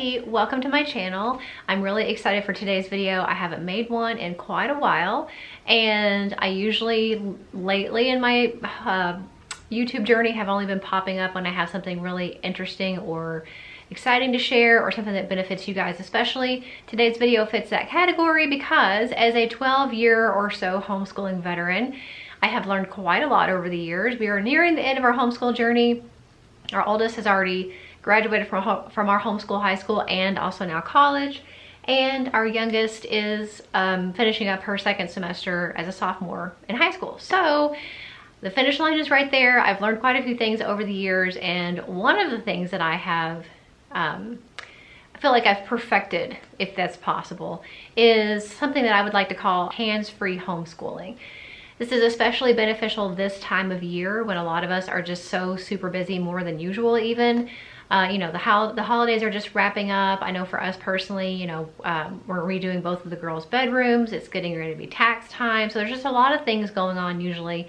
everybody, welcome to my channel. I'm really excited for today's video. I haven't made one in quite a while, and I usually lately in my YouTube journey have only been popping up when I have something really interesting or exciting to share or something that benefits you guys especially. Today's video fits that category because as a 12-year or so homeschooling veteran, I have learned quite a lot over the years. We are nearing the end of our homeschool journey. Our oldest has already graduated from our homeschool high school and also now college. And our youngest is finishing up her second semester as a sophomore in high school. So the finish line is right there. I've learned quite a few things over the years, and one of the things that I have, I feel like I've perfected, if that's possible, is something that I would like to call hands-free homeschooling. This is especially beneficial this time of year when a lot of us are just so super busy, more than usual even. You know, the holidays are just wrapping up. I know for us personally, you know, we're redoing both of the girls' bedrooms. It's getting ready to be tax time. So there's just a lot of things going on usually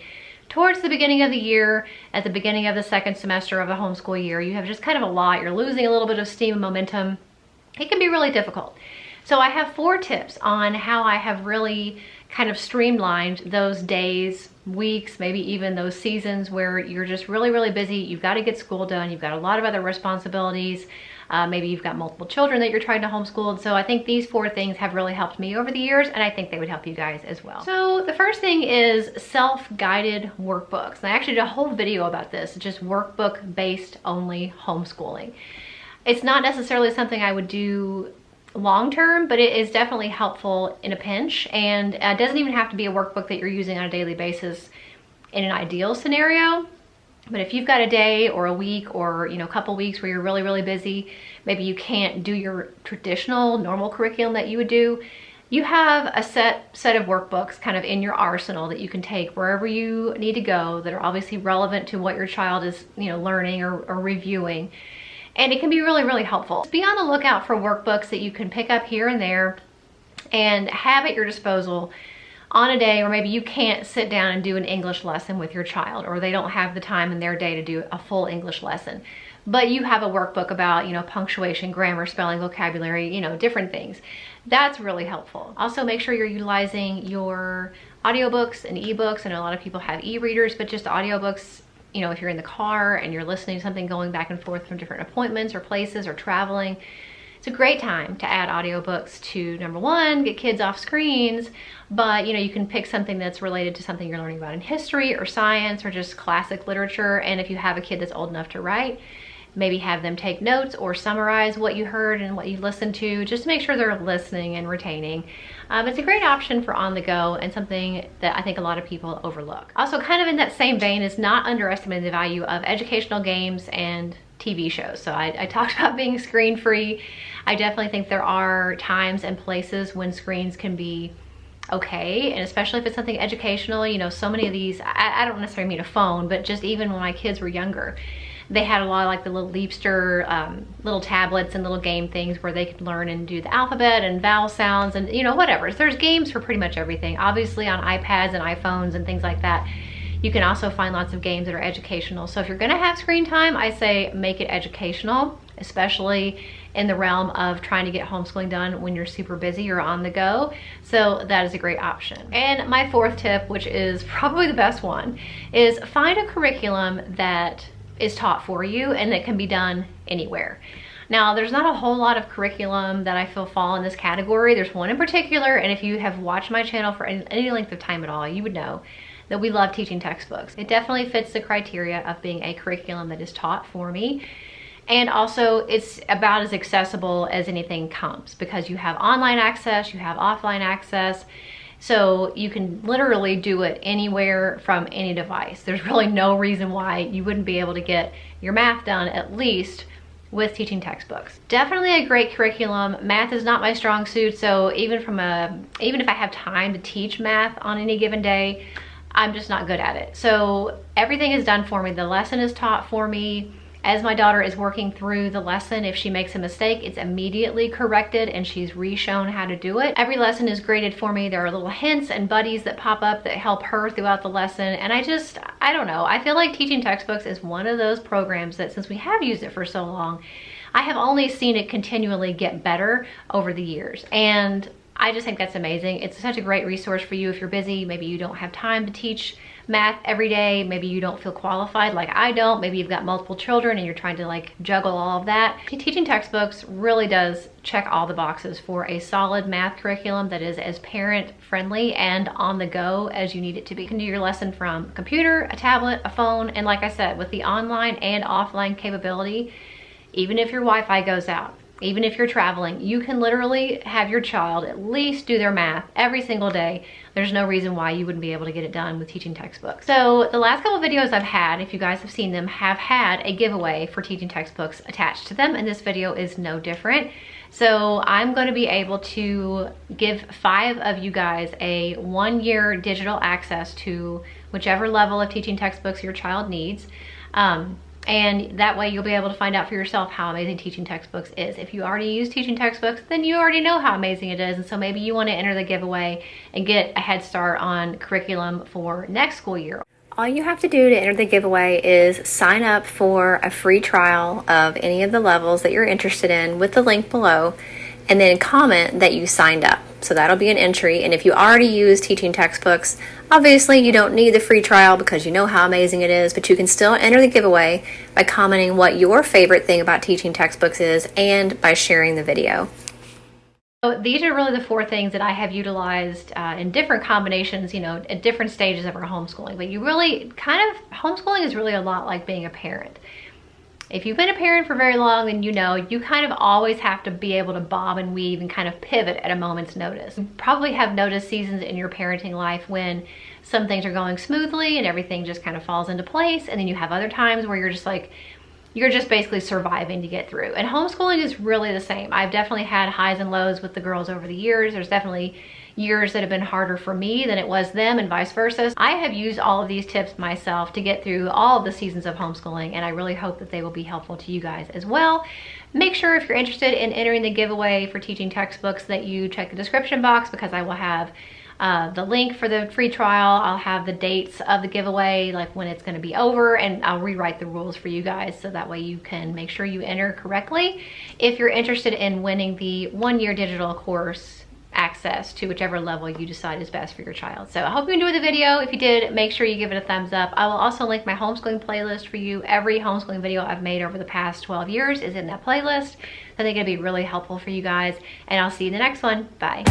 towards the beginning of the year, at the beginning of the second semester of a homeschool year. You have just kind of a lot. You're losing a little bit of steam and momentum. It can be really difficult. So I have 4 tips on how I have really kind of streamlined those days, weeks, maybe even those seasons where you're just really, really busy. You've got to get school done. You've got a lot of other responsibilities. Maybe you've got multiple children that you're trying to homeschool. And so I think these 4 things have really helped me over the years, and I think they would help you guys as well. So the first thing is self-guided workbooks. And I actually did a whole video about this, just workbook-based only homeschooling. It's not necessarily something I would do long-term, but it is definitely helpful in a pinch, and it doesn't even have to be a workbook that you're using on a daily basis in an ideal scenario. But if you've got a day or a week or, you know, a couple weeks where you're really, really busy, maybe you can't do your traditional normal curriculum that you would do, you have a set of workbooks kind of in your arsenal that you can take wherever you need to go that are obviously relevant to what your child is, you know, learning or reviewing. And it can be really, really helpful. Be on the lookout for workbooks that you can pick up here and there and have at your disposal on a day, or maybe you can't sit down and do an English lesson with your child, or they don't have the time in their day to do a full English lesson. But you have a workbook about, you know, punctuation, grammar, spelling, vocabulary, you know, different things. That's really helpful. Also, make sure you're utilizing your audiobooks and ebooks. I know a lot of people have e-readers, but just audiobooks. You know, if you're in the car and you're listening to something going back and forth from different appointments or places or traveling, it's a great time to add audiobooks to, number one, get kids off screens, but you know, you can pick something that's related to something you're learning about in history or science or just classic literature. And if you have a kid that's old enough to write, maybe have them take notes or summarize what you heard and what you listened to, just to make sure they're listening and retaining. It's a great option for on the go and something that I think a lot of people overlook. Also, kind of in that same vein, is not underestimating the value of educational games and TV shows. So I talked about being screen free. I definitely think there are times and places when screens can be okay, and especially if it's something educational. You know, so many of these, I don't necessarily mean a phone, but just even when my kids were younger, they had a lot of like the little Leapster little tablets and little game things where they could learn and do the alphabet and vowel sounds and, you know, whatever. So there's games for pretty much everything. Obviously on iPads and iPhones and things like that, you can also find lots of games that are educational. So if you're gonna have screen time, I say make it educational, especially in the realm of trying to get homeschooling done when you're super busy or on the go. So that is a great option. And my 4th tip, which is probably the best one, is find a curriculum that is taught for you and that can be done anywhere. Now, there's not a whole lot of curriculum that I feel fall in this category. There's one in particular, and if you have watched my channel for any length of time at all, you would know that we love teaching textbooks. It definitely fits the criteria of being a curriculum that is taught for me. And also, it's about as accessible as anything comes because you have online access, you have offline access. So you can literally do it anywhere from any device. There's really no reason why you wouldn't be able to get your math done, at least with teaching textbooks. Definitely a great curriculum. Math is not my strong suit, so even if I have time to teach math on any given day, I'm just not good at it. So everything is done for me. The lesson is taught for me. As my daughter is working through the lesson, if she makes a mistake, it's immediately corrected and she's re-shown how to do it. Every lesson is graded for me. There are little hints and buddies that pop up that help her throughout the lesson. And I don't know, I feel like teaching textbooks is one of those programs that, since we have used it for so long, I have only seen it continually get better over the years. And I just think that's amazing. It's such a great resource for you if you're busy. Maybe you don't have time to teach math every day. Maybe you don't feel qualified like I don't. Maybe you've got multiple children and you're trying to like juggle all of that. Teaching textbooks really does check all the boxes for a solid math curriculum that is as parent friendly and on the go as you need it to be. You can do your lesson from a computer, a tablet, a phone, and like I said, with the online and offline capability, even if your Wi-Fi goes out, even if you're traveling, you can literally have your child at least do their math every single day. There's no reason why you wouldn't be able to get it done with teaching textbooks. So the last couple of videos I've had, if you guys have seen them, have had a giveaway for teaching textbooks attached to them, and this video is no different. So I'm going to be able to give 5 of you guys a 1-year digital access to whichever level of teaching textbooks your child needs. And that way you'll be able to find out for yourself how amazing teaching textbooks is. If you already use teaching textbooks, then you already know how amazing it is. And so maybe you want to enter the giveaway and get a head start on curriculum for next school year. All you have to do to enter the giveaway is sign up for a free trial of any of the levels that you're interested in with the link below, and then comment that you signed up. So that'll be an entry. And if you already use teaching textbooks, obviously you don't need the free trial because you know how amazing it is, but you can still enter the giveaway by commenting what your favorite thing about teaching textbooks is and by sharing the video. So these are really the 4 things that I have utilized in different combinations, you know, at different stages of our homeschooling. But you really homeschooling is really a lot like being a parent. If you've been a parent for very long, then you know you kind of always have to be able to bob and weave and kind of pivot at a moment's notice. You probably have noticed seasons in your parenting life when some things are going smoothly and everything just kind of falls into place, and then you have other times where you're just basically surviving to get through. And homeschooling is really the same. I've definitely had highs and lows with the girls over the years. There's definitely years that have been harder for me than it was them, and vice versa. I have used all of these tips myself to get through all of the seasons of homeschooling, and I really hope that they will be helpful to you guys as well. Make sure if you're interested in entering the giveaway for teaching textbooks that you check the description box, because I will have the link for the free trial. I'll have the dates of the giveaway, like when it's going to be over, and I'll rewrite the rules for you guys so that way you can make sure you enter correctly if you're interested in winning the 1-year digital course access to whichever level you decide is best for your child. So I hope you enjoyed the video. If you did, make sure you give it a thumbs up. I will also link my homeschooling playlist for you. Every homeschooling video I've made over the past 12 years is in that playlist. I think it'll be really helpful for you guys, and I'll see you in the next one. Bye.